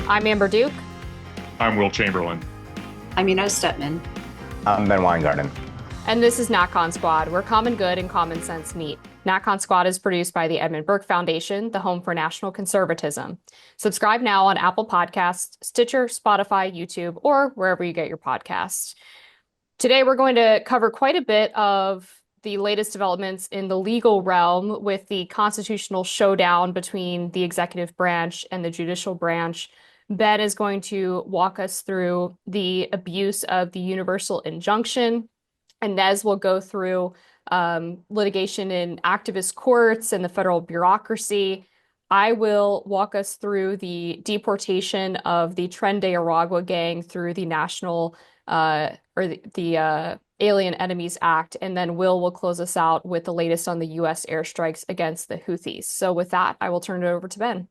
I'm Amber Duke. I'm Will Chamberlain. I'm Inez Stepman. I'm Ben Weingarten. And this is NatCon Squad, where common good and common sense meet. NatCon Squad is produced by the Edmund Burke Foundation, the home for national conservatism. Subscribe now on Apple Podcasts, Stitcher, Spotify, YouTube, or wherever you get your podcasts. Today, we're going to cover quite a bit of the latest developments in the legal realm with the constitutional showdown between the executive branch and the judicial branch. Ben is going to walk us through the abuse of the universal injunction. Inez will go through litigation in activist courts and the federal bureaucracy. I will walk us through the deportation of the Tren de Aragua gang through the National the Alien Enemies Act, and then Will close us out with the latest on the U.S. airstrikes against the Houthis. So with that, I will turn it over to Ben.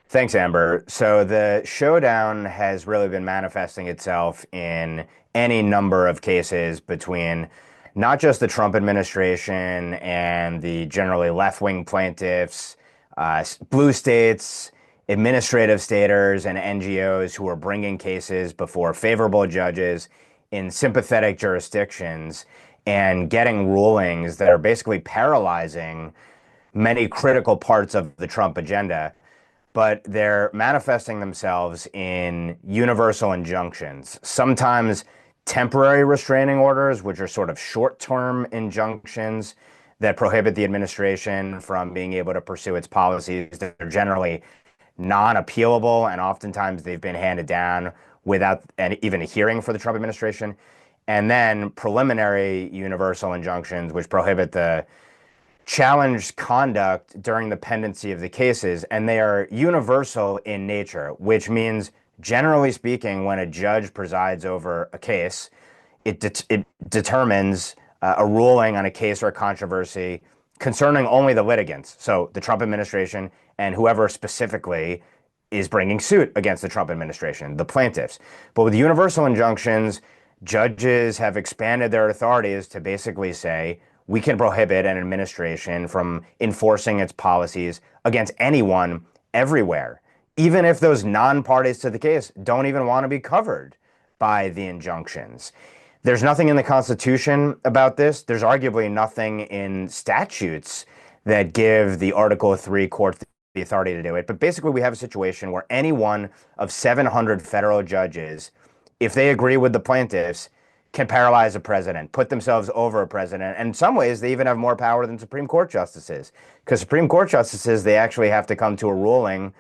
Thanks, Amber. So the showdown has really been manifesting itself in any number of cases between not just the Trump administration and the generally left-wing plaintiffs, blue states, administrative staters, and NGOs who are bringing cases before favorable judges in sympathetic jurisdictions and getting rulings that are basically paralyzing many critical parts of the Trump agenda. But they're manifesting themselves in universal injunctions, sometimes temporary restraining orders, which are sort of short-term injunctions that prohibit the administration from being able to pursue its policies that are generally non-appealable, and oftentimes they've been handed down without even a hearing for the Trump administration. And then preliminary universal injunctions, which prohibit the challenged conduct during the pendency of the cases, and they are universal in nature, which means, generally speaking, when a judge presides over a case, it determines a ruling on a case or a controversy concerning only the litigants, so the Trump administration and whoever specifically is bringing suit against the Trump administration, the plaintiffs. But with universal injunctions, judges have expanded their authorities to basically say, we can prohibit an administration from enforcing its policies against anyone, everywhere, even if those non-parties to the case don't even want to be covered by the injunctions. There's nothing in the Constitution about this. There's arguably nothing in statutes that give the Article 3 court the authority to do it. But basically, we have a situation where any one of 700 federal judges, if they agree with the plaintiffs, can paralyze a president, put themselves over a president. And in some ways, they even have more power than Supreme Court justices, because Supreme Court justices, they actually have to come to a ruling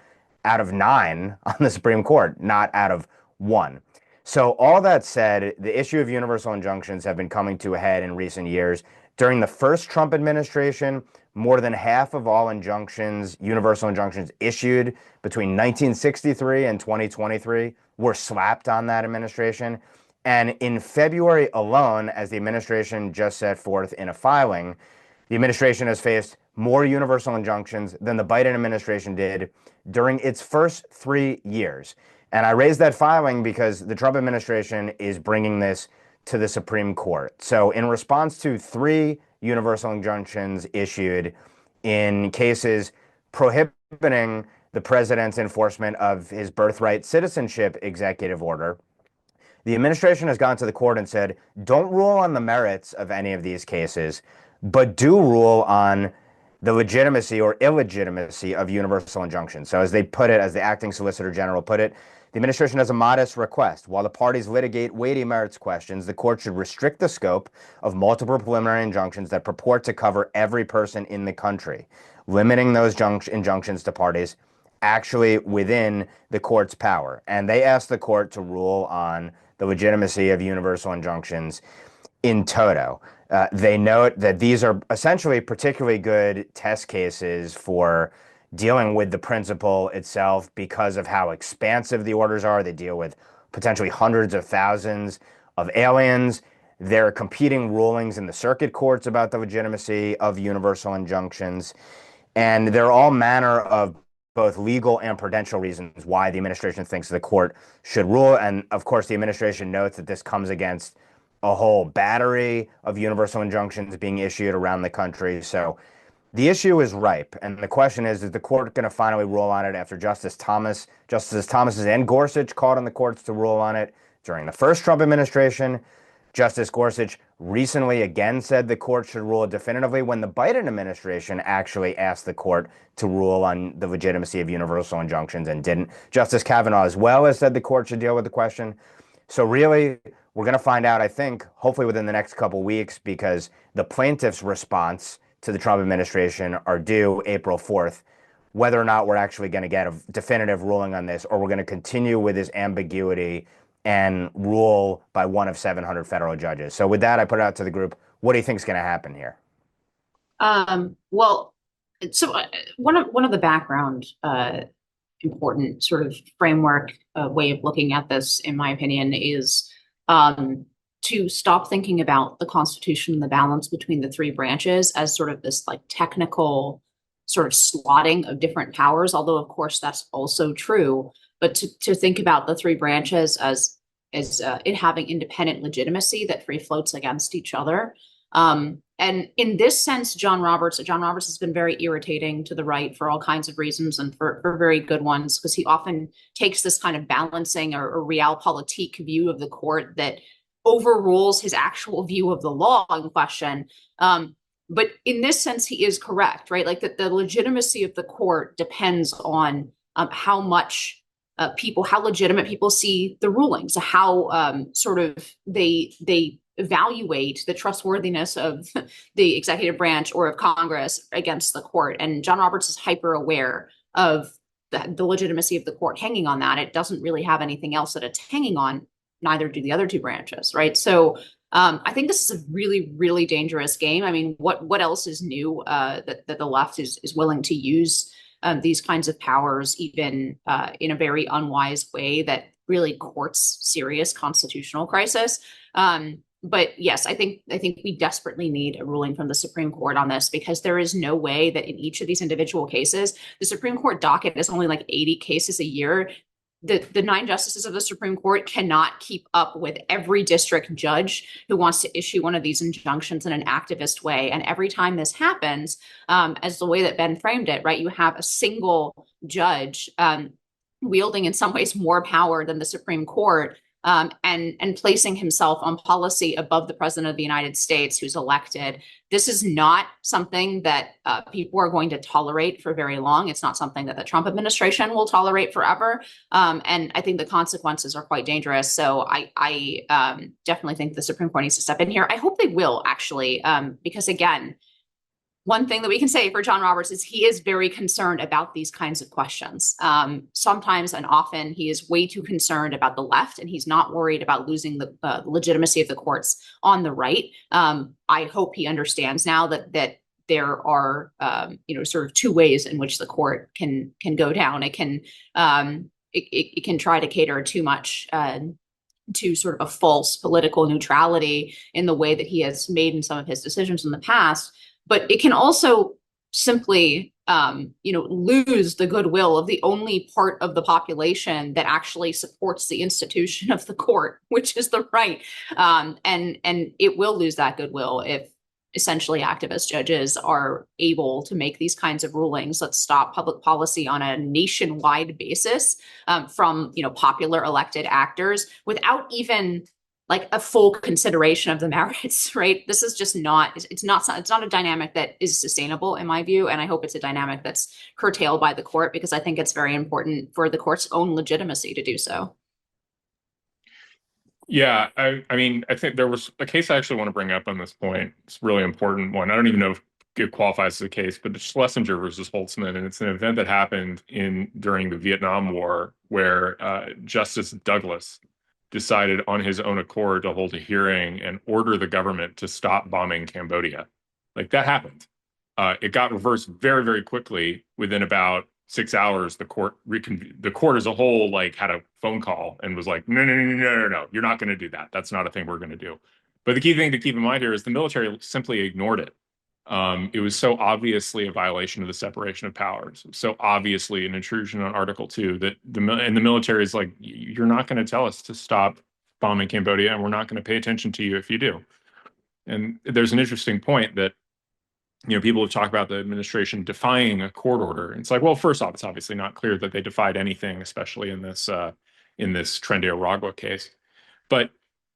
out of 9 on the Supreme Court, not out of 1. So all that said, the issue of universal injunctions have been coming to a head in recent years. During the first Trump administration, more than half of all injunctions, universal injunctions issued between 1963 and 2023 were slapped on that administration. And in February alone, as the administration just set forth in a filing, the administration has faced more universal injunctions than the Biden administration did during its first 3 years. And I raised that filing because the Trump administration is bringing this to the Supreme Court. So in response to 3 universal injunctions issued in cases prohibiting the president's enforcement of his birthright citizenship executive order, the administration has gone to the court and said, don't rule on the merits of any of these cases, but do rule on the legitimacy or illegitimacy of universal injunctions. So as they put it, as the acting solicitor general put it, the administration has a modest request. While the parties litigate weighty merits questions, the court should restrict the scope of multiple preliminary injunctions that purport to cover every person in the country, limiting those injunctions to parties actually within the court's power. And they asked the court to rule on the legitimacy of universal injunctions in toto. They note that these are essentially particularly good test cases for dealing with the principle itself because of how expansive the orders are. They deal with potentially hundreds of thousands of aliens. There are competing rulings in the circuit courts about the legitimacy of universal injunctions. And there are all manner of both legal and prudential reasons why the administration thinks the court should rule. And of course, the administration notes that this comes against a whole battery of universal injunctions being issued around the country. So The issue is ripe, and the question is the court going to finally rule on it after Justices Thomas and Gorsuch called on the courts to rule on it during the first Trump administration? Justice Gorsuch recently again said the court should rule definitively when the Biden administration actually asked the court to rule on the legitimacy of universal injunctions and didn't. Justice Kavanaugh as well has said the court should deal with the question. So really, we're going to find out, I think, hopefully within the next couple of weeks, because the plaintiff's response to the Trump administration are due April 4th, whether or not we're actually going to get a definitive ruling on this, or we're going to continue with this ambiguity and rule by one of 700 federal judges. So with that, I put it out to the group. What do you think is going to happen here? Well, so one of the background important sort of framework way of looking at this, in my opinion, is to stop thinking about the Constitution and the balance between the three branches as sort of this like technical sort of slotting of different powers, although of course that's also true, but to think about the three branches as it having independent legitimacy that free floats against each other. And in this sense, John Roberts has been very irritating to the right for all kinds of reasons, and for very good ones, because he often takes this kind of balancing or realpolitik view of the court that overrules his actual view of the law in question. But in this sense, he is correct, right? Like that the legitimacy of the court depends on how much how legitimate people see the rulings, how sort of they evaluate the trustworthiness of the executive branch or of Congress against the court. And John Roberts is hyper aware of the legitimacy of the court hanging on that. It doesn't really have anything else that it's hanging on. Neither do the other two branches, right? So I think this is a really, really dangerous game. I mean, what else is new that the left is willing to use these kinds of powers, even in a very unwise way that really courts serious constitutional crisis? But yes, I think we desperately need a ruling from the Supreme Court on this, because there is no way that in each of these individual cases, the Supreme Court docket is only like 80 cases a year. The 9 justices of the Supreme Court cannot keep up with every district judge who wants to issue one of these injunctions in an activist way. And every time this happens, as the way that Ben framed it, right, you have a single judge wielding in some ways more power than the Supreme Court, and placing himself on policy above the president of the United States, who's elected. This is not something that people are going to tolerate for very long. It's not something that the Trump administration will tolerate forever. And I think the consequences are quite dangerous. So I definitely think the Supreme Court needs to step in here. I hope they will, actually, because again, one thing that we can say for John Roberts is he is very concerned about these kinds of questions. Sometimes and often he is way too concerned about the left, and he's not worried about losing the legitimacy of the courts on the right. I hope he understands now that there are sort of two ways in which the court can go down. It can try to cater too much to sort of a false political neutrality in the way that he has made in some of his decisions in the past. But it can also simply, lose the goodwill of the only part of the population that actually supports the institution of the court, which is the right. And it will lose that goodwill if essentially activist judges are able to make these kinds of rulings that stop public policy on a nationwide basis from, popular elected actors without even like a full consideration of the merits, right? This is just it's not a dynamic that is sustainable in my view. And I hope it's a dynamic that's curtailed by the court, because I think it's very important for the court's own legitimacy to do so. Yeah, I mean, I think there was a case I actually want to bring up on this point. It's a really important one. I don't even know if it qualifies as a case, but it's Schlesinger versus Holtzman. And it's an event that happened during the Vietnam War, where Justice Douglas decided on his own accord to hold a hearing and order the government to stop bombing Cambodia. Like, that happened. It got reversed very, very quickly. Within about 6 hours, the court as a whole had a phone call and was like, no, you're not going to do that. That's not a thing we're going to do. But the key thing to keep in mind here is the military simply ignored it. It was so obviously a violation of the separation of powers, so obviously an intrusion on Article 2 that the military is like, you're not going to tell us to stop bombing Cambodia, and we're not going to pay attention to you if you do. And there's an interesting point that People have talked about the administration defying a court order. It's like, well, first off, it's obviously not clear that they defied anything, especially in this Tren de Aragua case. But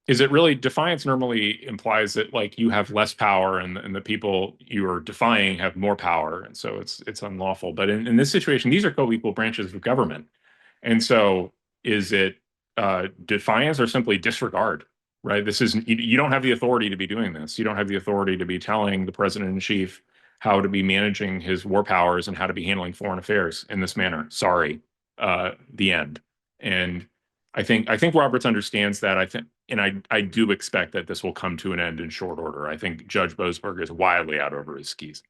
is it really defiance normally implies that like you have less power and the people you are defying have more power, and so it's unlawful. But in this situation, these are co-equal branches of government, and so is it defiance or simply disregard? Right? This is you don't have the authority to be doing this. You don't have the authority to be telling the president in chief how to be managing his war powers and how to be handling foreign affairs in this manner. Sorry, the end. And I think Roberts understands that. I do expect that this will come to an end in short order. I think Judge Boasberg is wildly out over his skis.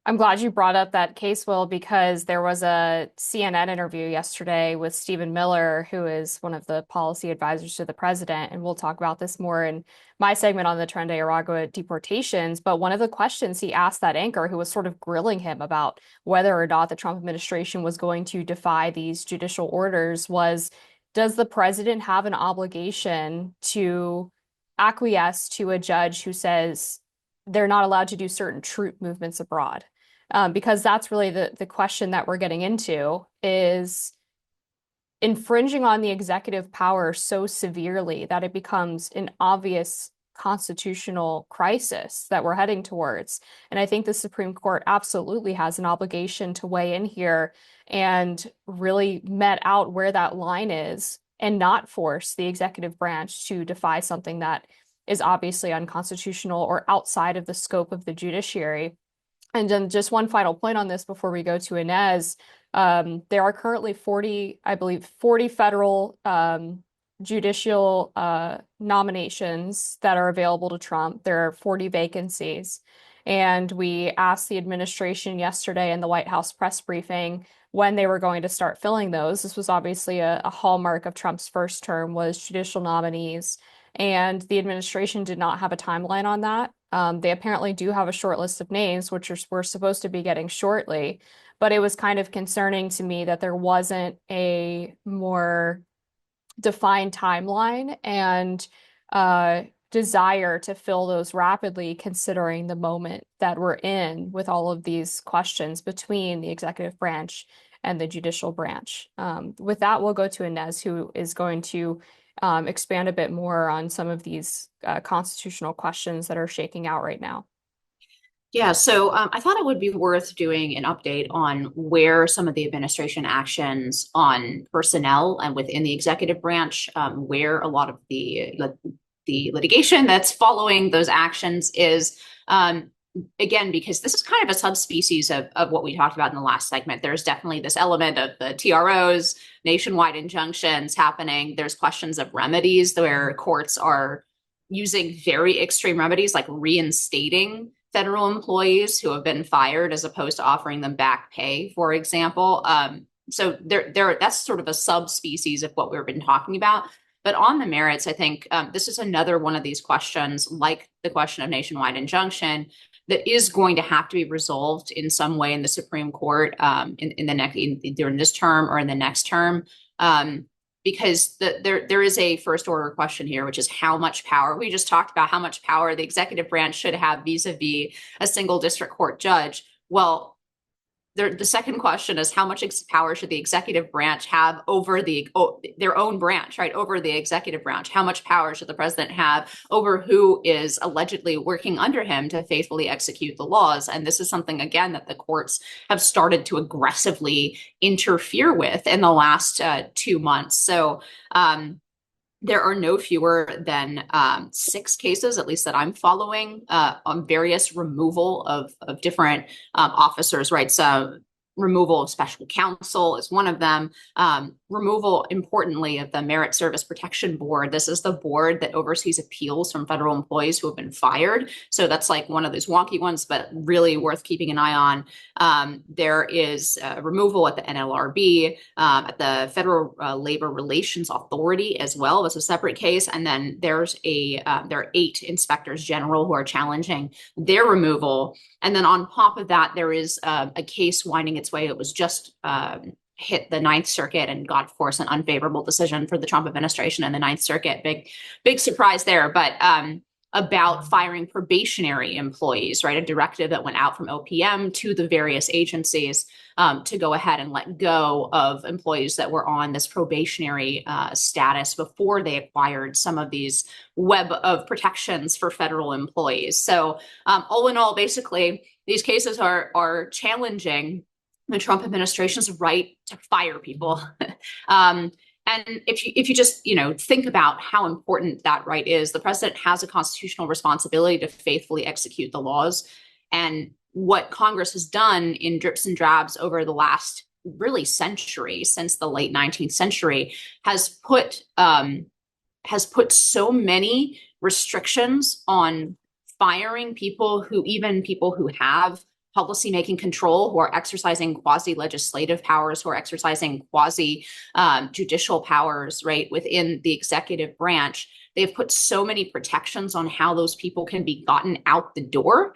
I'm glad you brought up that case, Will, because there was a CNN interview yesterday with Stephen Miller, who is one of the policy advisors to the president. And we'll talk about this more in my segment on the Tren de Aragua deportations. But one of the questions he asked that anchor, who was sort of grilling him about whether or not the Trump administration was going to defy these judicial orders, was, does the president have an obligation to acquiesce to a judge who says they're not allowed to do certain troop movements abroad? Because that's really the question that we're getting into, is infringing on the executive power so severely that it becomes an obvious constitutional crisis that we're heading towards. And I think the Supreme Court absolutely has an obligation to weigh in here and really met out where that line is and not force the executive branch to defy something that is obviously unconstitutional or outside of the scope of the judiciary. And then just one final point on this before we go to Inez. There are currently 40 federal judicial nominations that are available to Trump. There are 40 vacancies. And we asked the administration yesterday in the White House press briefing when they were going to start filling those. This was obviously a hallmark of Trump's first term, was judicial nominees. And the administration did not have a timeline on that. They apparently do have a short list of names, which we're supposed to be getting shortly. But it was kind of concerning to me that there wasn't a more defined timeline and desire to fill those rapidly, considering the moment that we're in with all of these questions between the executive branch and the judicial branch. With that, we'll go to Inez, who is going to expand a bit more on some of these constitutional questions that are shaking out right now. Yeah, so I thought it would be worth doing an update on where some of the administration actions on personnel and within the executive branch, where a lot of the litigation that's following those actions is. Again, because this is kind of a subspecies of what we talked about in the last segment. There's definitely this element of the TROs, nationwide injunctions happening. There's questions of remedies where courts are using very extreme remedies, like reinstating federal employees who have been fired as opposed to offering them back pay, for example. So that's sort of a subspecies of what we've been talking about. But on the merits, I think this is another one of these questions, like the question of nationwide injunction, that is going to have to be resolved in some way in the Supreme Court during this term or in the next term, because there is a first order question here, which is how much power. We just talked about how much power the executive branch should have vis-a-vis a single district court judge. Well, the second question is how much power should the executive branch have over their own branch, right? Over the executive branch. How much power should the president have over who is allegedly working under him to faithfully execute the laws? And this is something, again, that the courts have started to aggressively interfere with in the last 2 months. So there are no fewer than 6 cases, at least that I'm following, on various removal of different officers, right? So removal of special counsel is one of them. Removal, importantly, of the Merit Service Protection Board. This is the board that oversees appeals from federal employees who have been fired. So that's like one of those wonky ones, but really worth keeping an eye on. There is removal at the NLRB, at the Federal Labor Relations Authority as well. That's a separate case. And then there are 8 inspectors general who are challenging their removal. And then on top of that, there is a case winding its way. It was just hit the Ninth Circuit and got, of course, an unfavorable decision for the Trump administration and the Ninth Circuit. Big surprise there. But about firing probationary employees, right? A directive that went out from OPM to the various agencies to go ahead and let go of employees that were on this probationary status before they acquired some of these web of protections for federal employees. So all in all, basically, these cases are challenging the Trump administration's right to fire people. And if you just think about how important that right is, the president has a constitutional responsibility to faithfully execute the laws. And what Congress has done in drips and drabs over the last really century, since the late 19th century, has put so many restrictions on firing people who have policymaking control, who are exercising quasi-legislative powers, who are exercising quasi-judicial powers, right, within the executive branch. They've put so many protections on how those people can be gotten out the door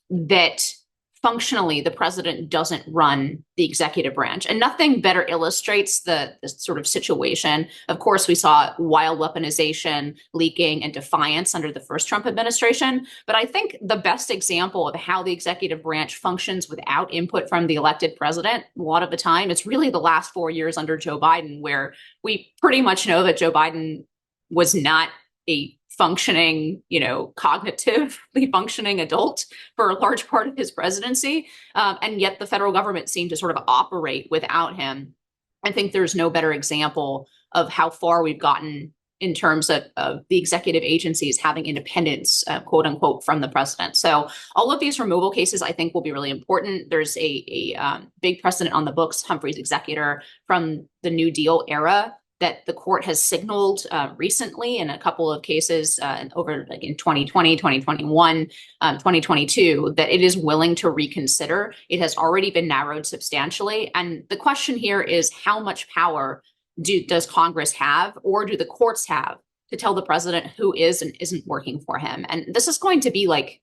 that functionally the president doesn't run the executive branch. And nothing better illustrates the sort of situation. Of course, we saw wild weaponization, leaking, and defiance under the first Trump administration. But I think the best example of how the executive branch functions without input from the elected president, a lot of the time, it's really the last 4 years under Joe Biden, where we pretty much know that Joe Biden was not a functioning, cognitively functioning adult for a large part of his presidency. And yet the federal government seemed to sort of operate without him. I think there's no better example of how far we've gotten in terms of the executive agencies having independence, quote unquote, from the president. So all of these removal cases, I think, will be really important. There's a big precedent on the books, Humphrey's executor from the New Deal era, that the court has signaled recently in a couple of cases over like in 2020, 2021, 2022, that it is willing to reconsider. It has already been narrowed substantially. And the question here is, how much power does Congress have, or do the courts have, to tell the president who is and isn't working for him? And this is going to be, like,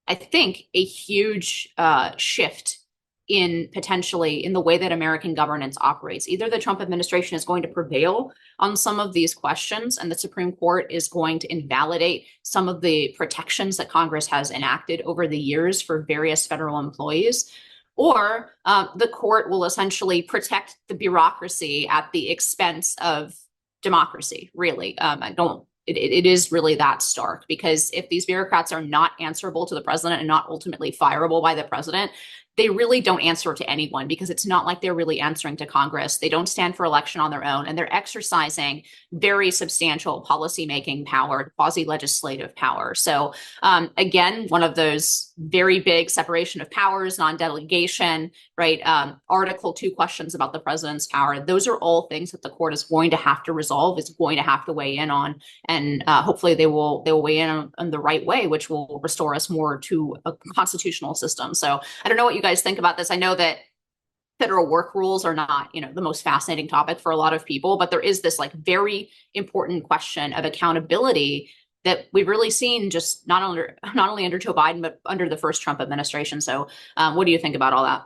I think, a huge shift in the way that American governance operates. Either the Trump administration is going to prevail on some of these questions, and the Supreme Court is going to invalidate some of the protections that Congress has enacted over the years for various federal employees, or the court will essentially protect the bureaucracy at the expense of democracy, really. It is really that stark, because if these bureaucrats are not answerable to the president and not ultimately fireable by the president, they really don't answer to anyone, because it's not like they're really answering to Congress. They don't stand for election on their own, and they're exercising very substantial policymaking power, quasi-legislative power. So again, one of those very big separation of powers, non-delegation, right? Article 2 questions about the president's power. Those are all things that the court is going to have to resolve, is going to have to weigh in on. And hopefully they will weigh in on the right way, which will restore us more to a constitutional system. So I don't know what you guys think about this. I know that federal work rules are not, the most fascinating topic for a lot of people, but there is this like very important question of accountability that we've really seen just not only under Joe Biden, but under the first Trump administration. So what do you think about all that?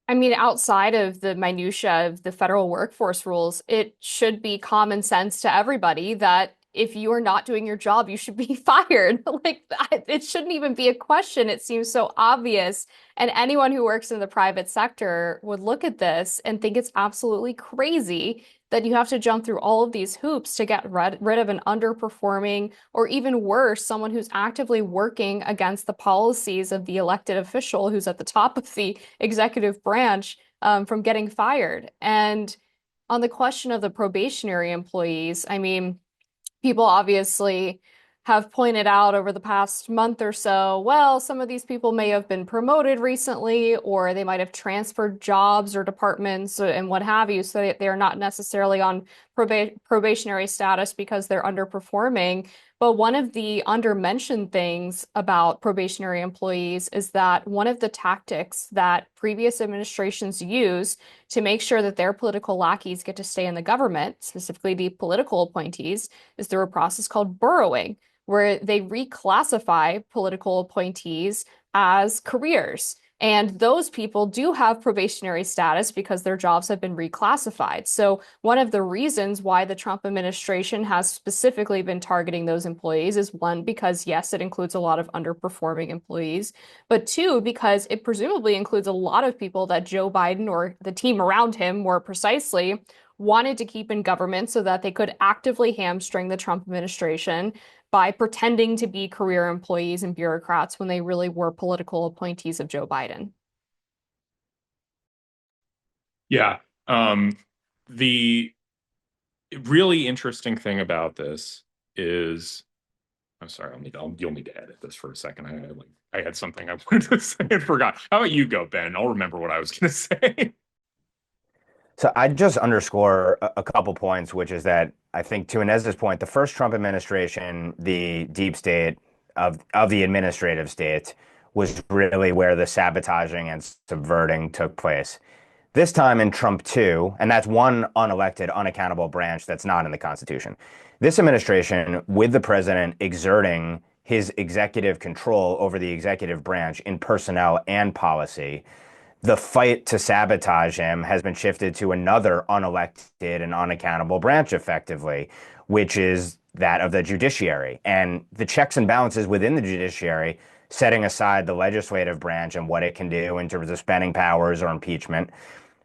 I mean, outside of the minutia of the federal workforce rules, it should be common sense to everybody that if you are not doing your job, you should be fired. Like, it shouldn't even be a question. It seems so obvious. And anyone who works in the private sector would look at this and think it's absolutely crazy that you have to jump through all of these hoops to get rid of an underperforming, or even worse, someone who's actively working against the policies of the elected official who's at the top of the executive branch from getting fired. And on the question of the probationary employees, I mean, people obviously have pointed out over the past month or so, well, some of these people may have been promoted recently, or they might have transferred jobs or departments and what have you, so that they're not necessarily on probationary status because they're underperforming. But one of the undermentioned things about probationary employees is that one of the tactics that previous administrations use to make sure that their political lackeys get to stay in the government, specifically the political appointees, is through a process called burrowing, where they reclassify political appointees as careers. And those people do have probationary status because their jobs have been reclassified. So one of the reasons why the Trump administration has specifically been targeting those employees is one, because yes, it includes a lot of underperforming employees, but two, because it presumably includes a lot of people that Joe Biden or the team around him, more precisely, wanted to keep in government so that they could actively hamstring the Trump administration by pretending to be career employees and bureaucrats when they really were political appointees of Joe Biden. Yeah. The really interesting thing about this is, I'm sorry, you'll need to edit this for a second. I had something I wanted to say and forgot. How about you go, Ben? I'll remember what I was going to say. So I just underscore a couple points, which is that I think to Inez's point, the first Trump administration, the deep state of the administrative state, was really where the sabotaging and subverting took place. This time in Trump 2, and that's one unelected, unaccountable branch that's not in the Constitution. This administration, with the president exerting his executive control over the executive branch in personnel and policy, the fight to sabotage him has been shifted to another unelected and unaccountable branch, effectively, which is that of the judiciary. And the checks and balances within the judiciary, setting aside the legislative branch and what it can do in terms of spending powers or impeachment,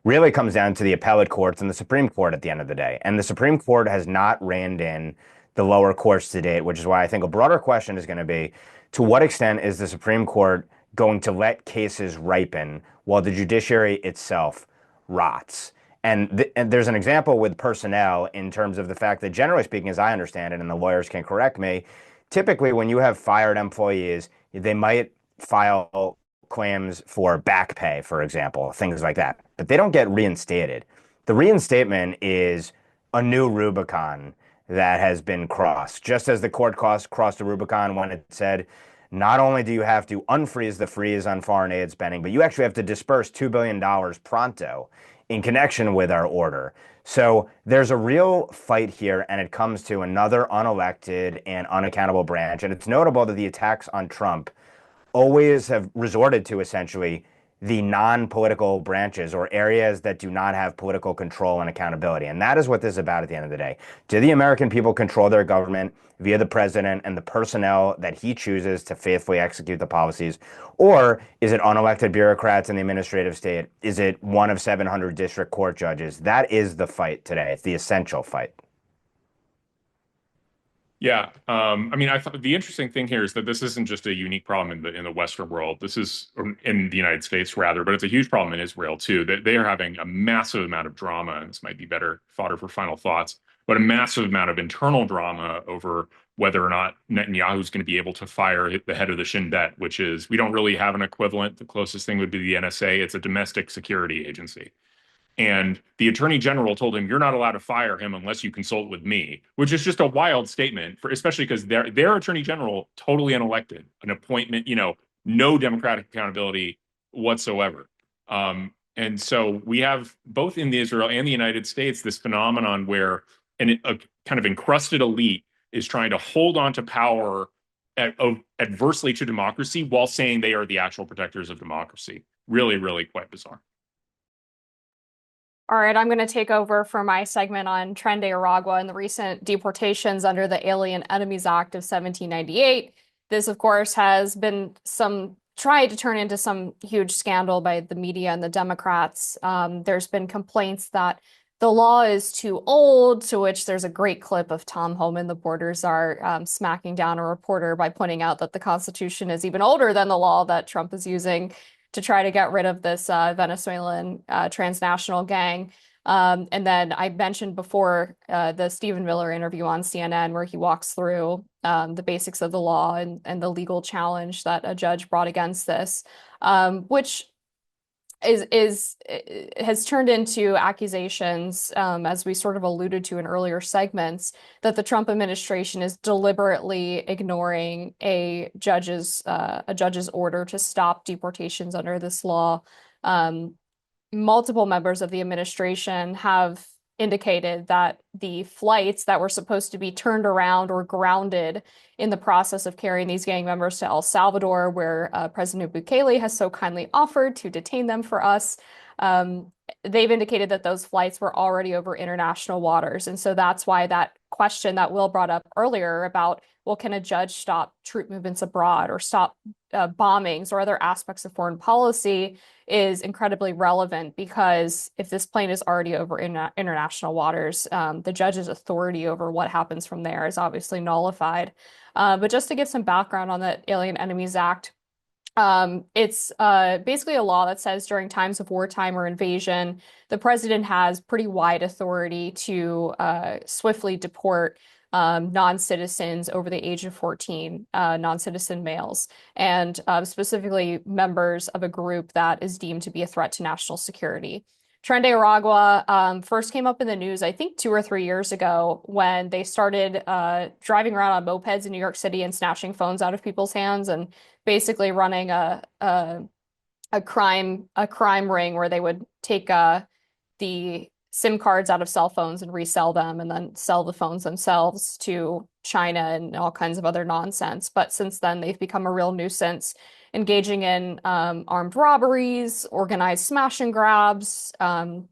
really comes down to the appellate courts and the Supreme Court at the end of the day. And the Supreme Court has not reined in the lower courts to date, which is why I think a broader question is going to be, to what extent is the Supreme Court going to let cases ripen while the judiciary itself rots? And there's an example with personnel in terms of the fact that, generally speaking, as I understand it, and the lawyers can correct me, typically when you have fired employees, they might file claims for back pay, for example, things like that, but they don't get reinstated. The reinstatement is a new Rubicon that has been crossed, just as the court crossed the Rubicon when it said, not only do you have to unfreeze the freeze on foreign aid spending, but you actually have to disperse $2 billion pronto in connection with our order. So there's a real fight here, and it comes to another unelected and unaccountable branch. And it's notable that the attacks on Trump always have resorted to essentially the non-political branches or areas that do not have political control and accountability. And that is what this is about at the end of the day. Do the American people control their government via the president and the personnel that he chooses to faithfully execute the policies? Or is it unelected bureaucrats in the administrative state? Is it one of 700 district court judges? That is the fight today. It's the essential fight. Yeah, I mean, I thought the interesting thing here is that this isn't just a unique problem in the Western world. This is in the United States rather, but it's a huge problem in Israel too. That they are having a massive amount of drama, and this might be better fodder for final thoughts, but a massive amount of internal drama over whether or not Netanyahu is going to be able to fire the head of the Shin Bet, which is, we don't really have an equivalent. The closest thing would be the NSA. It's a domestic security agency. And the attorney general told him, you're not allowed to fire him unless you consult with me, which is just a wild statement, for especially because their attorney general, totally unelected, an appointment, no democratic accountability whatsoever. And so we have both in Israel and the United States this phenomenon where a kind of encrusted elite is trying to hold on to power adversely to democracy while saying they are the actual protectors of democracy. Really, really quite bizarre. All right, I'm going to take over for my segment on Tren de Aragua and the recent deportations under the Alien Enemies Act of 1798. This, of course, has been tried to turn into some huge scandal by the media and the Democrats. There's been complaints that the law is too old, to which there's a great clip of Tom Homan, the border czar, smacking down a reporter by pointing out that the Constitution is even older than the law that Trump is using to try to get rid of this Venezuelan transnational gang. And then I mentioned before the Stephen Miller interview on CNN, where he walks through the basics of the law and the legal challenge that a judge brought against this, which has turned into accusations, as we sort of alluded to in earlier segments, that the Trump administration is deliberately ignoring a judge's order to stop deportations under this law. Multiple members of the administration have indicated that the flights that were supposed to be turned around or grounded in the process of carrying these gang members to El Salvador, where President Bukele has so kindly offered to detain them for us, they've indicated that those flights were already over international waters. And so that's why that question that Will brought up earlier about, well, can a judge stop troop movements abroad or stop bombings or other aspects of foreign policy is incredibly relevant, because if this plane is already over international waters, the judge's authority over what happens from there is obviously nullified. But just to give some background on the Alien Enemies Act, it's basically a law that says during times of wartime or invasion, the president has pretty wide authority to swiftly deport non-citizens over the age of 14, non-citizen males, and specifically members of a group that is deemed to be a threat to national security. Tren de Aragua first came up in the news, I think 2 or 3 years ago, when they started driving around on mopeds in New York City and snatching phones out of people's hands and basically running a crime ring where they would take the SIM cards out of cell phones and resell them and then sell the phones themselves to China and all kinds of other nonsense. But since then, they've become a real nuisance, engaging in armed robberies, organized smash and grabs. A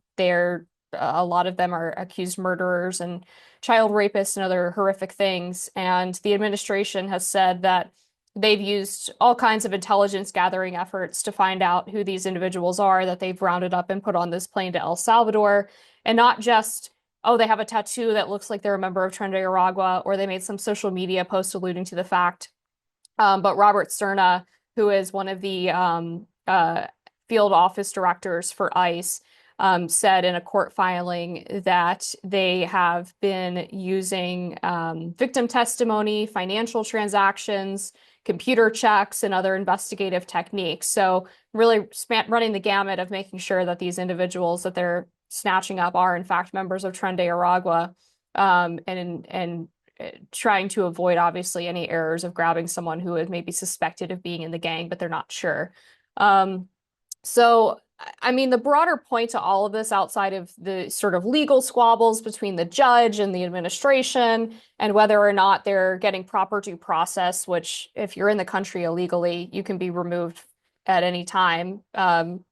lot of them are accused murderers and child rapists and other horrific things. And the administration has said that they've used all kinds of intelligence gathering efforts to find out who these individuals are that they've rounded up and put on this plane to El Salvador. And not just, oh, they have a tattoo that looks like they're a member of Tren de Aragua, or they made some social media post alluding to the fact. But Robert Cerna, who is one of the field office directors for ICE, said in a court filing that they have been using victim testimony, financial transactions, computer checks, and other investigative techniques. So really running the gamut of making sure that these individuals that they're snatching up are in fact members of Tren de Aragua, and trying to avoid obviously any errors of grabbing someone who is maybe suspected of being in the gang, but they're not sure. So, I mean, the broader point to all of this, outside of the sort of legal squabbles between the judge and the administration and whether or not they're getting proper due process, which if you're in the country illegally, you can be removed at any time.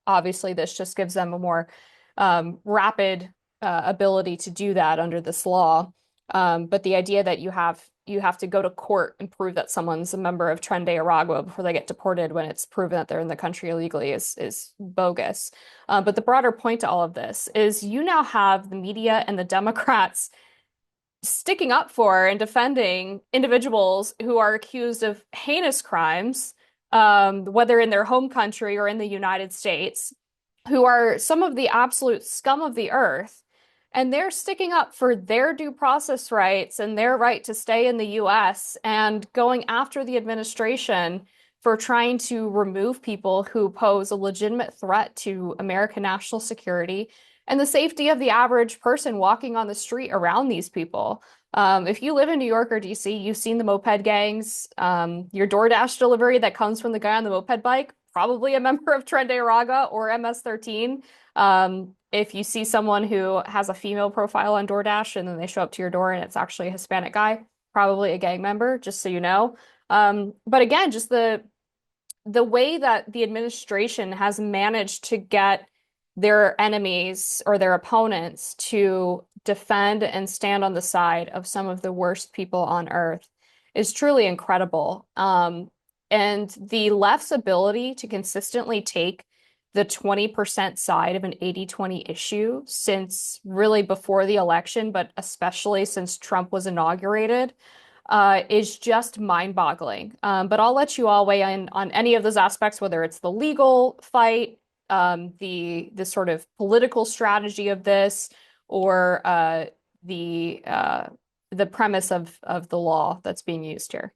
Obviously, this just gives them a more rapid ability to do that under this law. But the idea that you have to go to court and prove that someone's a member of Tren de Aragua before they get deported when it's proven that they're in the country illegally is bogus. But the broader point to all of this is you now have the media and the Democrats sticking up for and defending individuals who are accused of heinous crimes, whether in their home country or in the United States, who are some of the absolute scum of the earth. And they're sticking up for their due process rights and their right to stay in the US, and going after the administration for trying to remove people who pose a legitimate threat to American national security and the safety of the average person walking on the street around these people. If you live in New York or DC, you've seen the moped gangs. Your DoorDash delivery that comes from the guy on the moped bike, probably a member of Tren de Aragua or MS-13. If you see someone who has a female profile on DoorDash and then they show up to your door and it's actually a Hispanic guy, probably a gang member, just so you know. But again, just the way that the administration has managed to get their enemies or their opponents to defend and stand on the side of some of the worst people on earth is truly incredible. And the left's ability to consistently take the 20% side of an 80-20 issue since really before the election, but especially since Trump was inaugurated, is just mind-boggling. But I'll let you all weigh in on any of those aspects, whether it's the legal fight, the sort of political strategy of this, or the premise of the law that's being used here.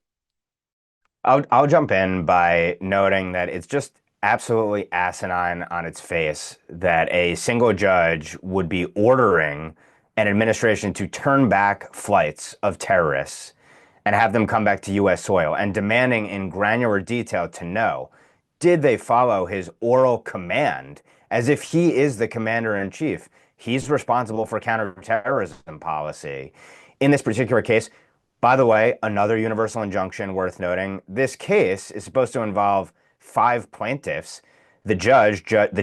I'll jump in by noting that it's just absolutely asinine on its face that a single judge would be ordering an administration to turn back flights of terrorists and have them come back to U.S. soil, and demanding in granular detail to know, did they follow his oral command, as if he is the commander in chief? He's responsible for counterterrorism policy. In this particular case, by the way, another universal injunction worth noting. This case is supposed to involve 5 plaintiffs. The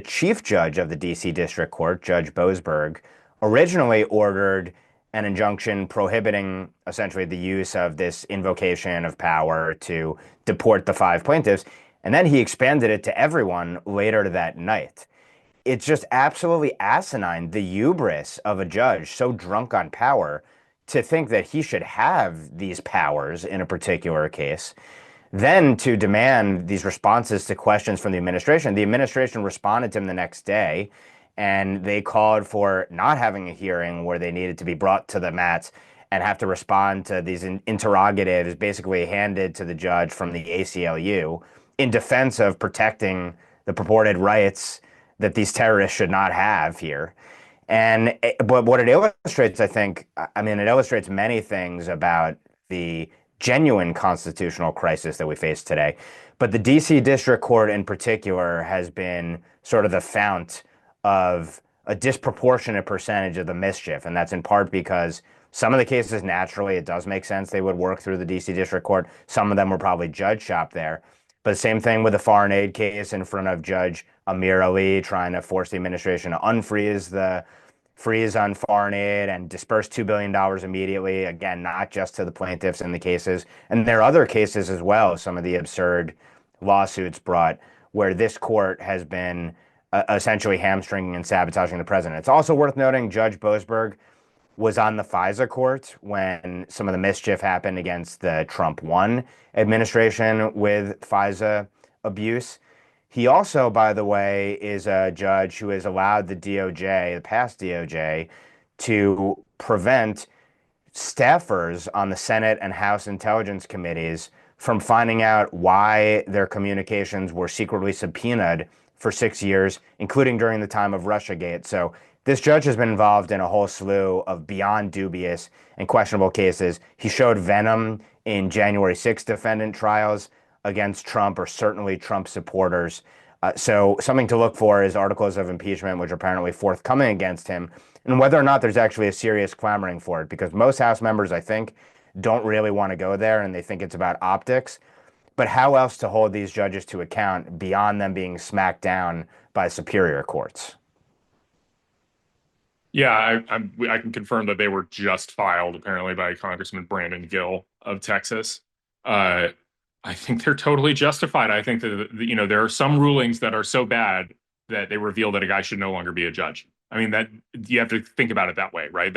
chief judge of the DC District Court, Judge Boasberg, originally ordered an injunction prohibiting essentially the use of this invocation of power to deport the 5 plaintiffs. And then he expanded it to everyone later that night. It's just absolutely asinine, the hubris of a judge so drunk on power to think that he should have these powers in a particular case. Then to demand these responses to questions from the administration. The administration responded to him the next day, and they called for not having a hearing where they needed to be brought to the mats and have to respond to these interrogatives basically handed to the judge from the ACLU in defense of protecting the purported rights that these terrorists should not have here. But what it illustrates, I think, I mean, it illustrates many things about the genuine constitutional crisis that we face today. But the DC District Court in particular has been sort of the fount of a disproportionate percentage of the mischief. And that's in part because some of the cases, naturally, it does make sense they would work through the DC District Court. Some of them were probably judge shop there. But the same thing with the foreign aid case in front of Judge Amir Ali, trying to force the administration to unfreeze the freeze on foreign aid and disperse $2 billion immediately. Again, not just to the plaintiffs in the cases. And there are other cases as well, some of the absurd lawsuits brought where this court has been essentially hamstringing and sabotaging the president. It's also worth noting Judge Boasberg was on the FISA court when some of the mischief happened against the Trump 1 administration with FISA abuse. He also, by the way, is a judge who has allowed the DOJ, the past DOJ, to prevent staffers on the Senate and House Intelligence Committees from finding out why their communications were secretly subpoenaed for 6 years, including during the time of Russiagate. So this judge has been involved in a whole slew of beyond dubious and questionable cases. He showed venom in January 6th defendant trials against Trump, or certainly Trump supporters. So something to look for is articles of impeachment, which are apparently forthcoming against him, and whether or not there's actually a serious clamoring for it, because most House members, I think, don't really want to go there, and they think it's about optics. But how else to hold these judges to account beyond them being smacked down by superior courts? Yeah, I can confirm that they were just filed, apparently, by Congressman Brandon Gill of Texas. I think they're totally justified. I think that, you know, there are some rulings that are so bad that they reveal that a guy should no longer be a judge. I mean, that you have to think about it that way, right?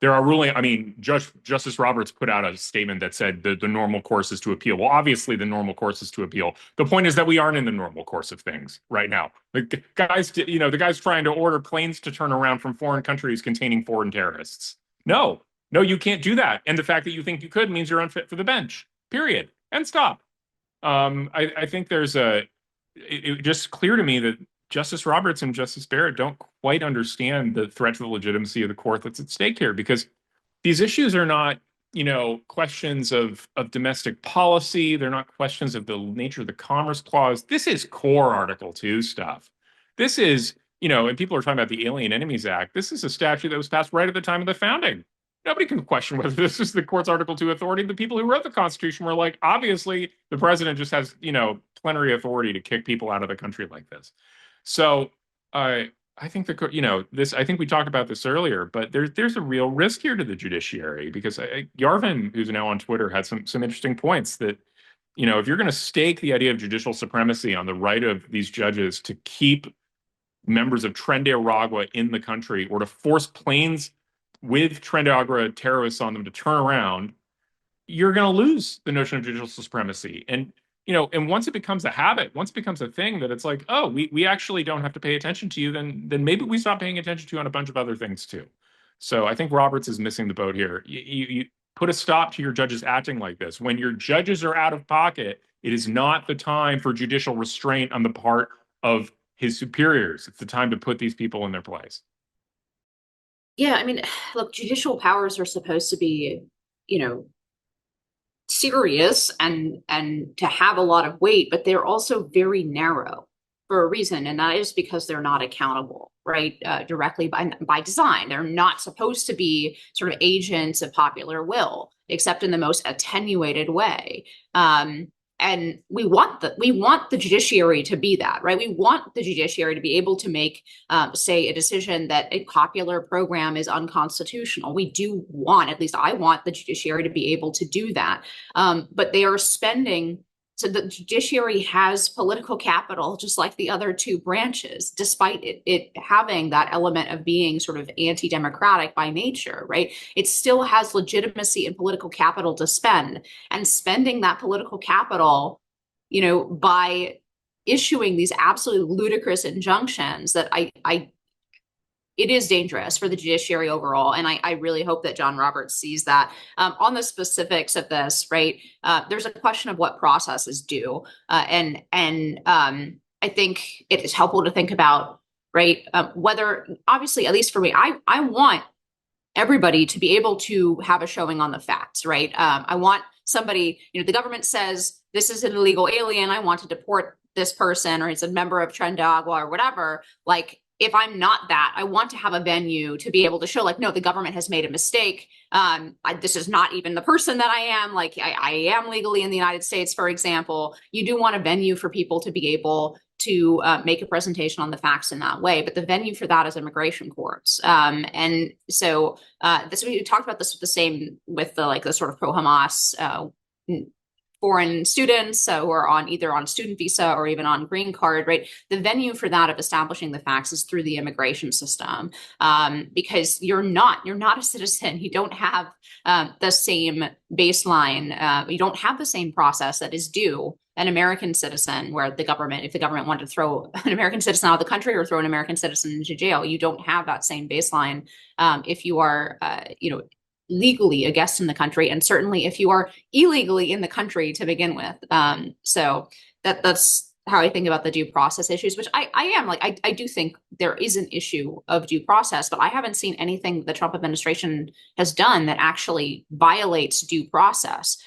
There are ruling. I mean, Justice Roberts put out a statement that said the normal course is to appeal. Well, obviously, the normal course is to appeal. The point is that we aren't in the normal course of things right now. The guy's trying to order planes to turn around from foreign countries containing foreign terrorists. No, you can't do that. And the fact that you think you could means you're unfit for the bench. Period. And stop. I think it's just clear to me that Justice Roberts and Justice Barrett don't quite understand the threat to the legitimacy of the court that's at stake here, because these issues are not, questions of domestic policy. They're not questions of the nature of the Commerce Clause. This is core Article 2 stuff. This is, and people are talking about the Alien Enemies Act. This is a statute that was passed right at the time of the founding. Nobody can question whether this is the court's Article 2 authority. The people who wrote the Constitution were like, obviously, the president just has, plenary authority to kick people out of the country like this. So I think I think we talked about this earlier, but there's a real risk here to the judiciary, because Yarvin, who's now on Twitter, had some interesting points that, if you're going to stake the idea of judicial supremacy on the right of these judges to keep members of Tren de Aragua in the country, or to force planes with Tren de Aragua terrorists on them to turn around, you're going to lose the notion of judicial supremacy. And once it becomes a habit, once it becomes a thing that it's like, oh, we actually don't have to pay attention to you, then maybe we stop paying attention to you on a bunch of other things too. So I think Roberts is missing the boat here. You put a stop to your judges acting like this. When your judges are out of pocket, it is not the time for judicial restraint on the part of his superiors. It's the time to put these people in their place. Yeah, I mean, look, judicial powers are supposed to be, serious and to have a lot of weight, but they're also very narrow. for a reason, and that is because they're not accountable, right? Directly by design. They're not supposed to be sort of agents of popular will, except in the most attenuated way. And we want the judiciary to be that, right? We want the judiciary to be able to make, say, a decision that a popular program is unconstitutional. We do want, at least I want, the judiciary to be able to do that. But they are spending. So the judiciary has political capital, just like the other two branches, despite it having that element of being sort of anti-democratic by nature, right? It still has legitimacy and political capital to spend, and spending that political capital, by issuing these absolutely ludicrous injunctions that it is dangerous for the judiciary overall. And I really hope that John Roberts sees that. On the specifics of this, right, there's a question of what process is due. And I think it is helpful to think about, right, whether, obviously, at least for me, I want everybody to be able to have a showing on the facts, right? I want somebody, the government says, this is an illegal alien, I want to deport this person, or he's a member of Tren or whatever, like, if I'm not that, I want to have a venue to be able to show, like, no, the government has made a mistake. This is not even the person that I am. Like, I am legally in the United States, for example. You do want a venue for people to be able to make a presentation on the facts in that way. But the venue for that is immigration courts. And so we talked about this with the sort of pro-Hamas foreign students who are either on student visa or even on green card, right? The venue for that of establishing the facts is through the immigration system, because you're not a citizen. You don't have the same baseline. You don't have the same process that is due an American citizen, where if the government wanted to throw an American citizen out of the country or throw an American citizen into jail, you don't have that same baseline if you are, legally a guest in the country, and certainly if you are illegally in the country to begin with. So that's how I think about the due process issues, which I do think there is an issue of due process, but I haven't seen anything the Trump administration has done that actually violates due process.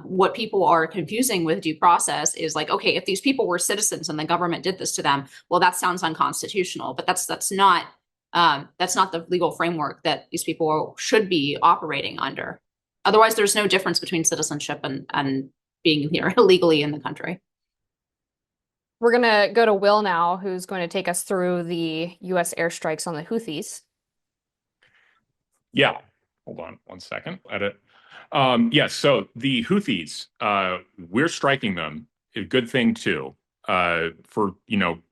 What people are confusing with due process is like, okay, if these people were citizens and the government did this to them, well, that sounds unconstitutional, but that's not the legal framework that these people should be operating under. Otherwise, there's no difference between citizenship and being here illegally in the country. We're going to go to Will now, who's going to take us through the U.S. airstrikes on the Houthis. Yeah. Hold on one second. Edit. Yes. So the Houthis, we're striking them. A good thing, too. For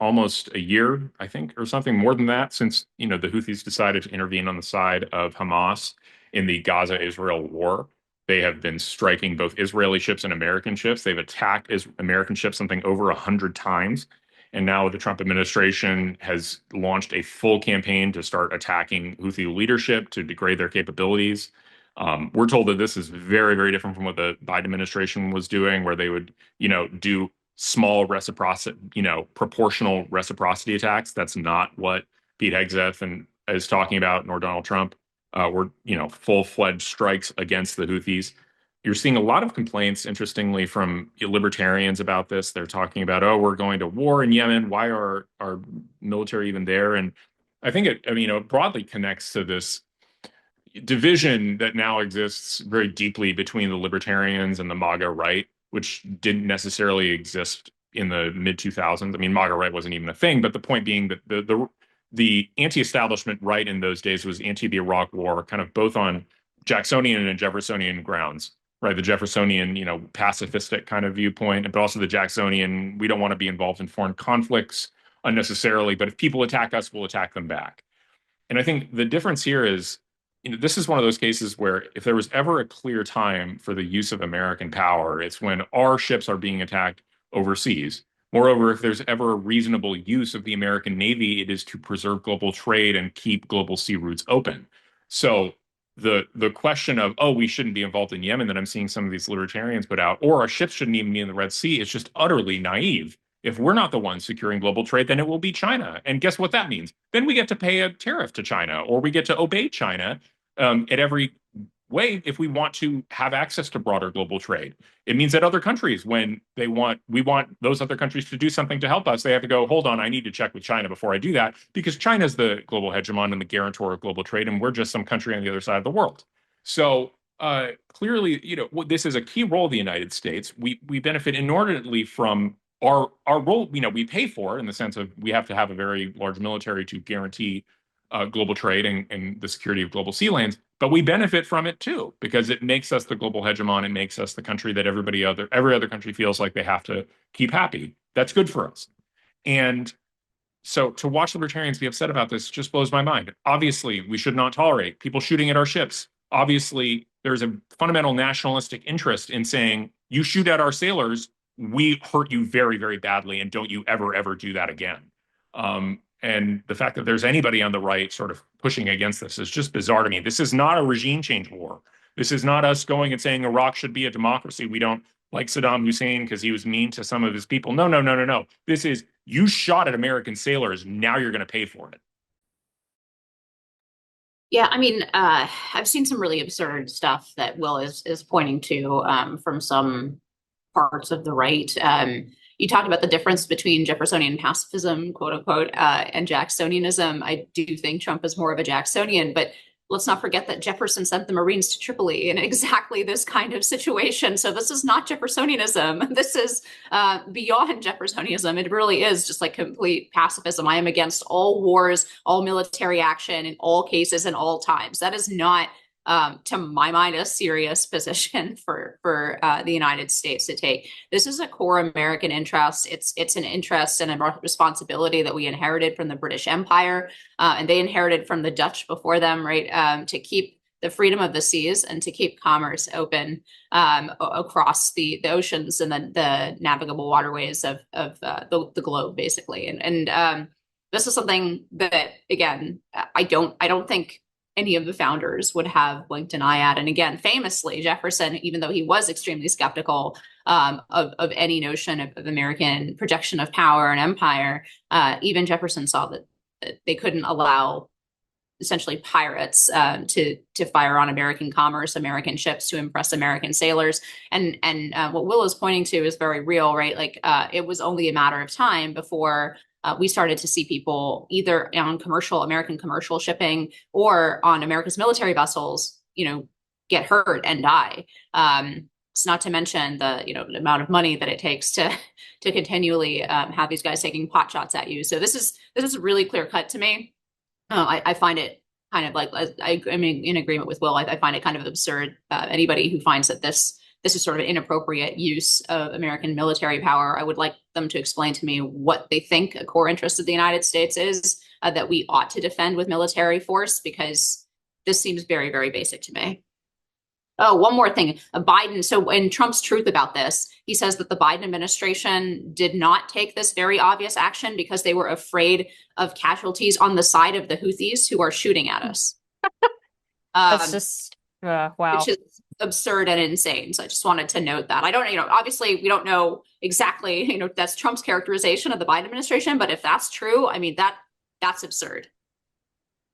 almost a year, I think, or something more than that, since the Houthis decided to intervene on the side of Hamas in the Gaza-Israel war. They have been striking both Israeli ships and American ships. They've attacked American ships something over 100 times. And now the Trump administration has launched a full campaign to start attacking Houthi leadership to degrade their capabilities. We're told that this is very, very different from what the Biden administration was doing, where they would, do small reciprocity, proportional reciprocity attacks. That's not what Pete Hegseth is talking about, nor Donald Trump. We're, full-fledged strikes against the Houthis. You're seeing a lot of complaints, interestingly, from libertarians about this. They're talking about, oh, we're going to war in Yemen. Why are our military even there? And I think it broadly connects to this division that now exists very deeply between the libertarians and the MAGA right, which didn't necessarily exist in the mid-2000s. I mean, MAGA right wasn't even a thing, but the point being that the anti-establishment right in those days was anti the Iraq War, kind of both on Jacksonian and Jeffersonian grounds, right? The Jeffersonian, pacifistic kind of viewpoint, but also the Jacksonian, we don't want to be involved in foreign conflicts unnecessarily, but if people attack us, we'll attack them back. And I think the difference here is, this is one of those cases where if there was ever a clear time for the use of American power, it's when our ships are being attacked overseas. Moreover, if there's ever a reasonable use of the American Navy, it is to preserve global trade and keep global sea routes open. So the question of, oh, we shouldn't be involved in Yemen that I'm seeing some of these libertarians put out, or our ships shouldn't even be in the Red Sea, is just utterly naive. If we're not the ones securing global trade, then it will be China. And guess what that means? Then we get to pay a tariff to China, or we get to obey China at every way if we want to have access to broader global trade. It means that other countries, when we want those other countries to do something to help us, they have to go, hold on, I need to check with China before I do that, because China's the global hegemon and the guarantor of global trade, and we're just some country on the other side of the world. So clearly, this is a key role of the United States. We benefit inordinately from our role. We pay for in the sense of we have to have a very large military to guarantee global trade and the security of global sea lanes. But we benefit from it too, because it makes us the global hegemon. It makes us the country that every other country feels like they have to keep happy. That's good for us. And so to watch libertarians be upset about this just blows my mind. Obviously, we should not tolerate people shooting at our ships. Obviously, there's a fundamental nationalistic interest in saying, you shoot at our sailors, we hurt you very, very badly, and don't you ever, ever do that again. And the fact that there's anybody on the right sort of pushing against this is just bizarre to me. This is not a regime change war. This is not us going and saying Iraq should be a democracy. We don't like Saddam Hussein because he was mean to some of his people. No, no, no, no, no. This is, you shot at American sailors. Now you're going to pay for it. Yeah, I mean, I've seen some really absurd stuff that Will is pointing to from some parts of the right. You talked about the difference between Jeffersonian pacifism, quote unquote, and Jacksonianism. I do think Trump is more of a Jacksonian, but let's not forget that Jefferson sent the Marines to Tripoli in exactly this kind of situation. So this is not Jeffersonianism. This is beyond Jeffersonianism. It really is just like complete pacifism. I am against all wars, all military action in all cases and all times. That is not, to my mind, a serious position for the United States to take. This is a core American interest. It's an interest and a responsibility that we inherited from the British Empire, and they inherited from the Dutch before them, right? To keep the freedom of the seas and to keep commerce open across the oceans and the navigable waterways of the globe, basically. And this is something that, again, I don't think any of the founders would have blinked an eye at. And again, famously, Jefferson, even though he was extremely skeptical of any notion of American projection of power and empire, even Jefferson saw that they couldn't allow essentially pirates to fire on American commerce, American ships, to impress American sailors. And what Will is pointing to is very real, right? Like it was only a matter of time before we started to see people either on American commercial shipping or on America's military vessels, get hurt and die. It's not to mention the amount of money that it takes to continually have these guys taking pot shots at you. So this is really clear cut to me. I find it kind of like, I'm in agreement with Will. I find it kind of absurd. Anybody who finds that this is sort of an inappropriate use of American military power, I would like them to explain to me what they think a core interest of the United States is that we ought to defend with military force, because this seems very, very basic to me. Oh, one more thing. Biden. So in Trump's truth about this, he says that the Biden administration did not take this very obvious action because they were afraid of casualties on the side of the Houthis who are shooting at us. That's just, wow. Which is absurd and insane. So I just wanted to note that. I don't, obviously we don't know exactly, that's Trump's characterization of the Biden administration, but if that's true, I mean, that's absurd.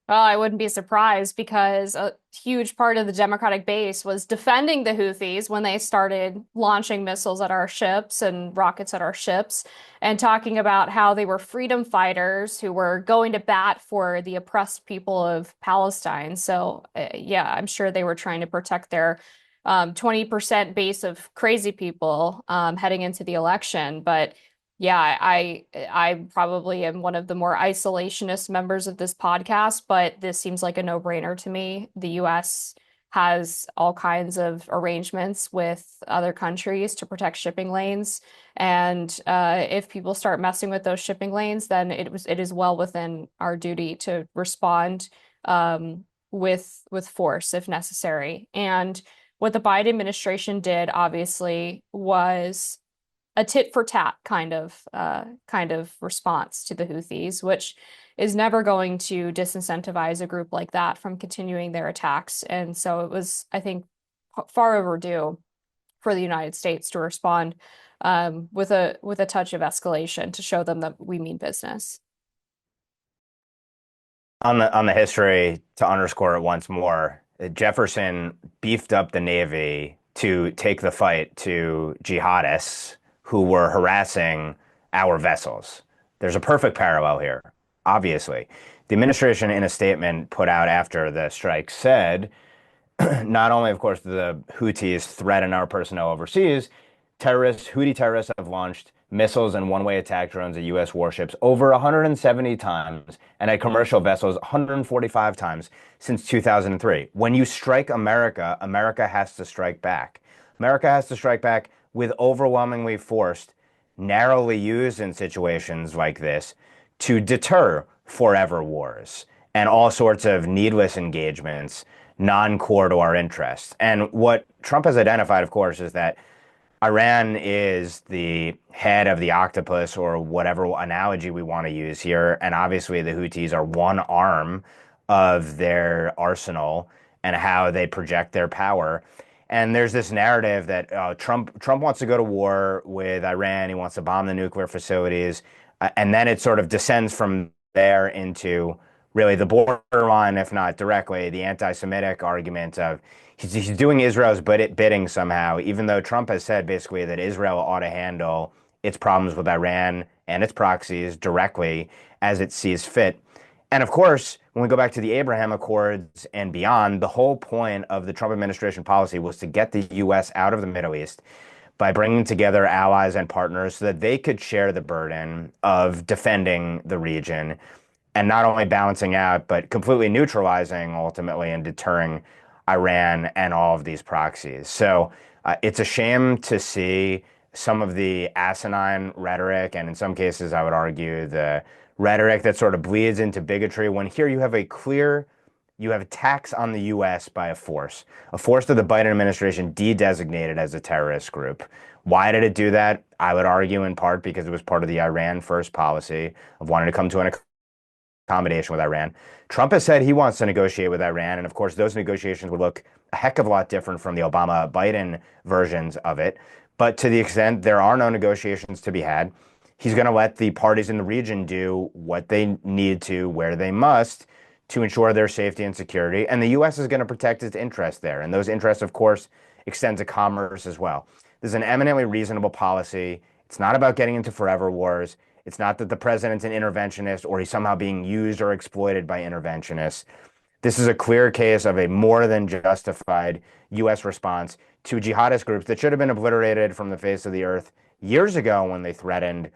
Well, I wouldn't be surprised, because a huge part of the Democratic base was defending the Houthis when they started launching missiles at our ships and rockets at our ships, and talking about how they were freedom fighters who were going to bat for the oppressed people of Palestine. So, yeah, I'm sure they were trying to protect their 20% base of crazy people heading into the election. But yeah, I probably am one of the more isolationist members of this podcast, but this seems like a no-brainer to me. The US has all kinds of arrangements with other countries to protect shipping lanes. And if people start messing with those shipping lanes, then it is well within our duty to respond with force if necessary. And what the Biden administration did, obviously, was a tit for tat kind of response to the Houthis, which is never going to disincentivize a group like that from continuing their attacks. And so it was, I think, far overdue for the United States to respond with a touch of escalation to show them that we mean business. On the history, to underscore it once more, Jefferson beefed up the Navy to take the fight to jihadists who were harassing our vessels. There's a perfect parallel here, obviously. The administration, in a statement put out after the strike, said not only, of course, the Houthis threaten our personnel overseas, Houthi terrorists have launched missiles and one-way attack drones at U.S. warships over 170 times and at commercial vessels 145 times since 2003. When you strike America, America has to strike back. America has to strike back with overwhelmingly forced, narrowly used in situations like this to deter forever wars and all sorts of needless engagements non-core to our interests. And what Trump has identified, of course, is that Iran is the head of the octopus, or whatever analogy we want to use here. And obviously, the Houthis are one arm of their arsenal and how they project their power. And there's this narrative that Trump wants to go to war with Iran. He wants to bomb the nuclear facilities. And then it sort of descends from there into really the borderline, if not directly, the anti-Semitic argument of he's doing Israel's bidding somehow, even though Trump has said basically that Israel ought to handle its problems with Iran and its proxies directly as it sees fit. And of course, when we go back to the Abraham Accords and beyond, the whole point of the Trump administration policy was to get the U.S. out of the Middle East by bringing together allies and partners so that they could share the burden of defending the region and not only balancing out, but completely neutralizing ultimately and deterring Iran and all of these proxies. So it's a shame to see some of the asinine rhetoric, and in some cases, I would argue the rhetoric that sort of bleeds into bigotry, when here you have attacks on the U.S. by a force that the Biden administration de-designated as a terrorist group. Why did it do that? I would argue in part because it was part of the Iran first policy of wanting to come to an accommodation with Iran. Trump has said he wants to negotiate with Iran, and of course, those negotiations would look a heck of a lot different from the Obama-Biden versions of it. But to the extent there are no negotiations to be had, he's going to let the parties in the region do what they need to, where they must, to ensure their safety and security. And the U.S. is going to protect its interests there. And those interests, of course, extend to commerce as well. This is an eminently reasonable policy. It's not about getting into forever wars. It's not that the president's an interventionist or he's somehow being used or exploited by interventionists. This is a clear case of a more than justified U.S. response to jihadist groups that should have been obliterated from the face of the earth years ago when they threatened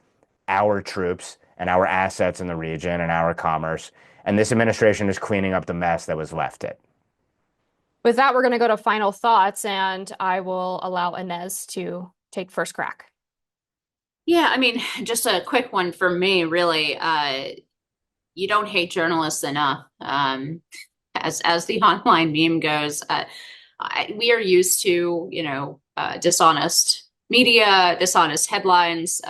our troops and our assets in the region and our commerce. And this administration is cleaning up the mess that was left it. With that, we're going to go to final thoughts, and I will allow Inez to take first crack. Yeah, I mean, just a quick one for me, really. You don't hate journalists enough. As the online meme goes, we are used to, dishonest media, dishonest headlines.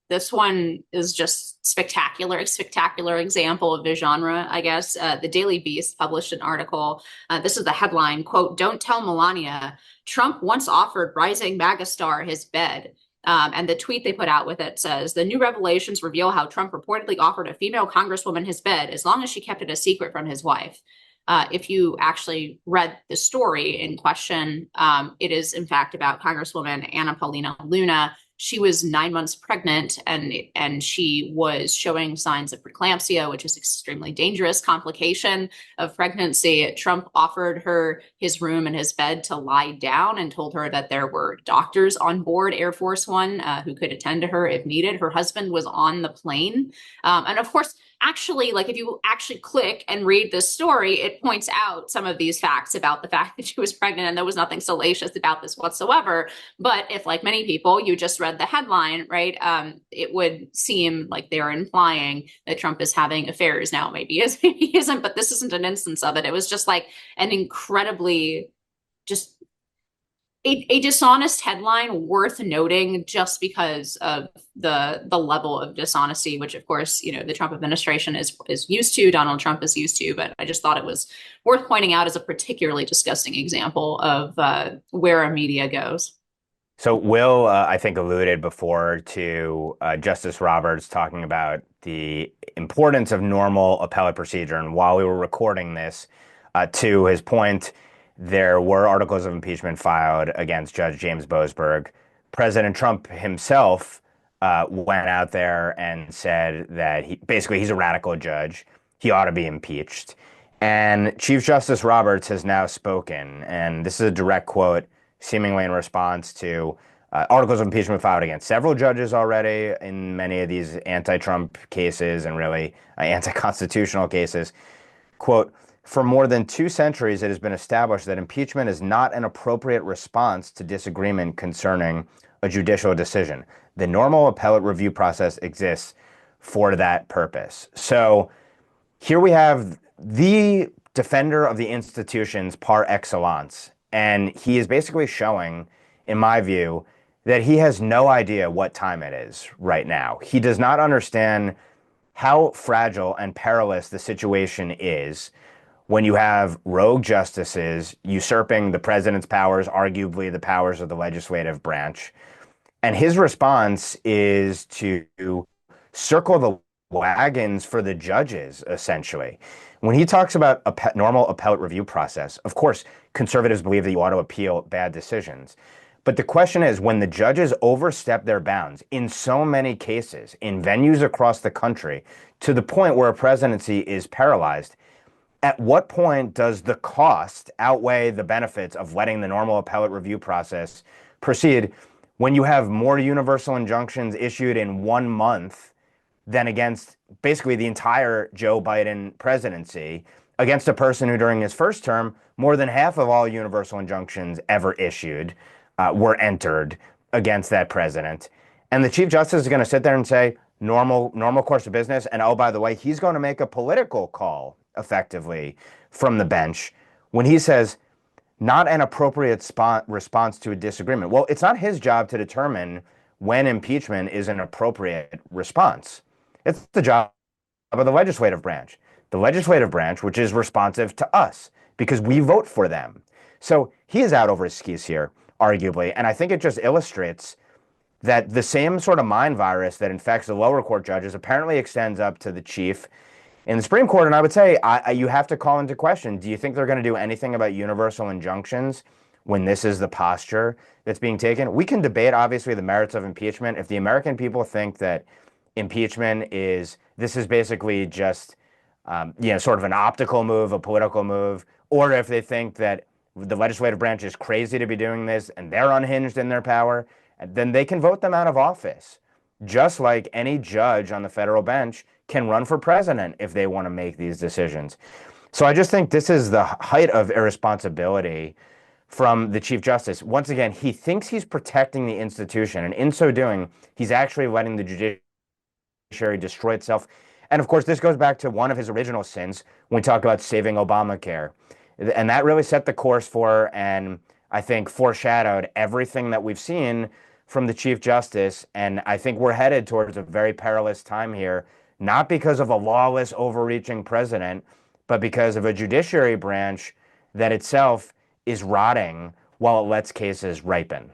This one is just spectacular example of the genre, I guess. The Daily Beast published an article. This is the headline, quote, "Don't tell Melania, Trump once offered rising MAGA star his bed." And the tweet they put out with it says, "The new revelations reveal how Trump reportedly offered a female congresswoman his bed as long as she kept it a secret from his wife." If you actually read the story in question, it is in fact about Congresswoman Anna Paulina Luna. She was 9 months pregnant and she was showing signs of preeclampsia, which is an extremely dangerous complication of pregnancy. Trump offered her his room and his bed to lie down and told her that there were doctors on board Air Force One who could attend to her if needed. Her husband was on the plane. And of course, actually, like if you actually click and read this story, it points out some of these facts about the fact that she was pregnant, and there was nothing salacious about this whatsoever. But if, like many people, you just read the headline, right, it would seem like they're implying that Trump is having affairs. Now, maybe he is, maybe he isn't, but this isn't an instance of it. It was just like an incredibly just a dishonest headline worth noting just because of the level of dishonesty, which of course, the Trump administration is used to, Donald Trump is used to, but I just thought it was worth pointing out as a particularly disgusting example of where our media goes. So Will, I think, alluded before to Justice Roberts talking about the importance of normal appellate procedure. And while we were recording this, to his point, there were articles of impeachment filed against Judge James Boasberg. President Trump himself went out there and said that he's a radical judge. He ought to be impeached. And Chief Justice Roberts has now spoken, and this is a direct quote, seemingly in response to articles of impeachment filed against several judges already in many of these anti-Trump cases and really anti-constitutional cases. Quote, for more than 2 centuries, it has been established that impeachment is not an appropriate response to disagreement concerning a judicial decision. The normal appellate review process exists for that purpose. So here we have the defender of the institutions par excellence, and he is basically showing, in my view, that he has no idea what time it is right now. He does not understand how fragile and perilous the situation is when you have rogue justices usurping the president's powers, arguably the powers of the legislative branch. And his response is to circle the wagons for the judges, essentially. When he talks about a normal appellate review process, of course, conservatives believe that you ought to appeal bad decisions. But the question is, when the judges overstep their bounds in so many cases, in venues across the country, to the point where a presidency is paralyzed, at what point does the cost outweigh the benefits of letting the normal appellate review process proceed when you have more universal injunctions issued in 1 month than against basically the entire Joe Biden presidency, against a person who during his first term, more than half of all universal injunctions ever issued were entered against that president. And the Chief Justice is going to sit there and say, normal course of business. And oh, by the way, he's going to make a political call effectively from the bench when he says not an appropriate response to a disagreement. Well, it's not his job to determine when impeachment is an appropriate response. It's the job of the legislative branch. The legislative branch, which is responsive to us because we vote for them. So he is out over his skis here, arguably. And I think it just illustrates that the same sort of mind virus that infects the lower court judges apparently extends up to the chief in the Supreme Court. And I would say you have to call into question, do you think they're going to do anything about universal injunctions when this is the posture that's being taken? We can debate, obviously, the merits of impeachment. If the American people think that impeachment is basically just sort of an optical move, a political move, or if they think that the legislative branch is crazy to be doing this and they're unhinged in their power, then they can vote them out of office. Just like any judge on the federal bench can run for president if they want to make these decisions. So I just think this is the height of irresponsibility from the Chief Justice. Once again, he thinks he's protecting the institution, and in so doing, he's actually letting the judiciary destroy itself. And of course, this goes back to one of his original sins when we talk about saving Obamacare. And that really set the course for, and I think foreshadowed, everything that we've seen from the Chief Justice. And I think we're headed towards a very perilous time here, not because of a lawless, overreaching president, but because of a judiciary branch that itself is rotting while it lets cases ripen.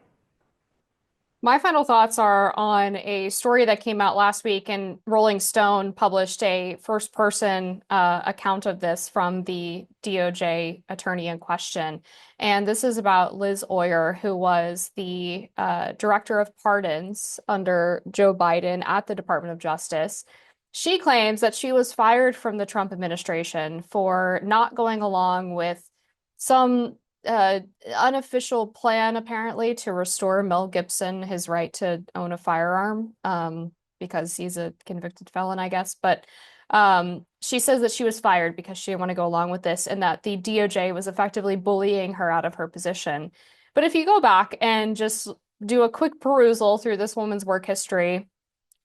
My final thoughts are on a story that came out last week, and Rolling Stone published a first-person account of this from the DOJ attorney in question. And this is about Liz Oyer, who was the director of pardons under Joe Biden at the Department of Justice. She claims that she was fired from the Trump administration for not going along with some unofficial plan, apparently, to restore Mel Gibson his right to own a firearm because he's a convicted felon, I guess. But she says that she was fired because she didn't want to go along with this, and that the DOJ was effectively bullying her out of her position. But if you go back and just do a quick perusal through this woman's work history,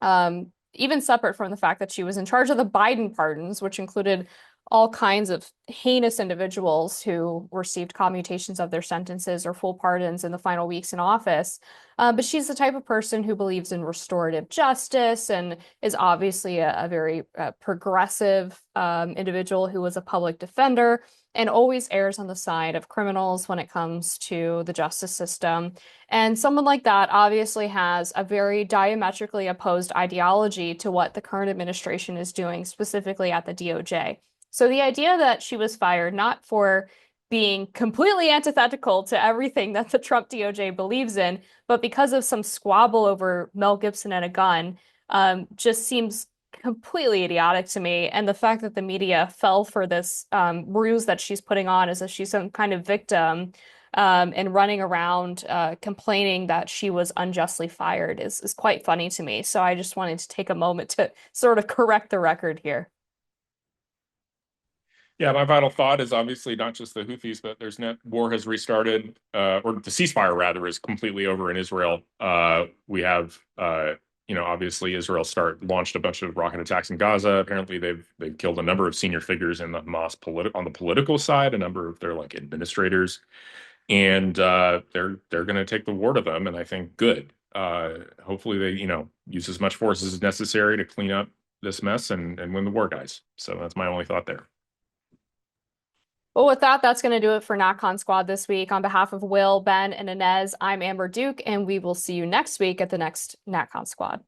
even separate from the fact that she was in charge of the Biden pardons, which included all kinds of heinous individuals who received commutations of their sentences or full pardons in the final weeks in office. But she's the type of person who believes in restorative justice and is obviously a very progressive individual who was a public defender and always errs on the side of criminals when it comes to the justice system. And someone like that obviously has a very diametrically opposed ideology to what the current administration is doing, specifically at the DOJ. So the idea that she was fired not for being completely antithetical to everything that the Trump DOJ believes in, but because of some squabble over Mel Gibson and a gun, just seems completely idiotic to me. And the fact that the media fell for this ruse that she's putting on as if she's some kind of victim, and running around complaining that she was unjustly fired is quite funny to me. So I just wanted to take a moment to sort of correct the record here. Yeah, my final thought is obviously not just the Houthis, but there's net war has restarted, or the ceasefire rather is completely over in Israel. We have, obviously Israel launched a bunch of rocket attacks in Gaza. Apparently, they've killed a number of senior figures in the Hamas on the political side, a number of their like administrators, and they're going to take the war to them, and I think good. Hopefully, they use as much force as necessary to clean up this mess and win the war, guys. So that's my only thought there. Well, with that, that's going to do it for NatCon Squad this week. On behalf of Will, Ben, and Inez, I'm Amber Duke, and we will see you next week at the next NatCon Squad.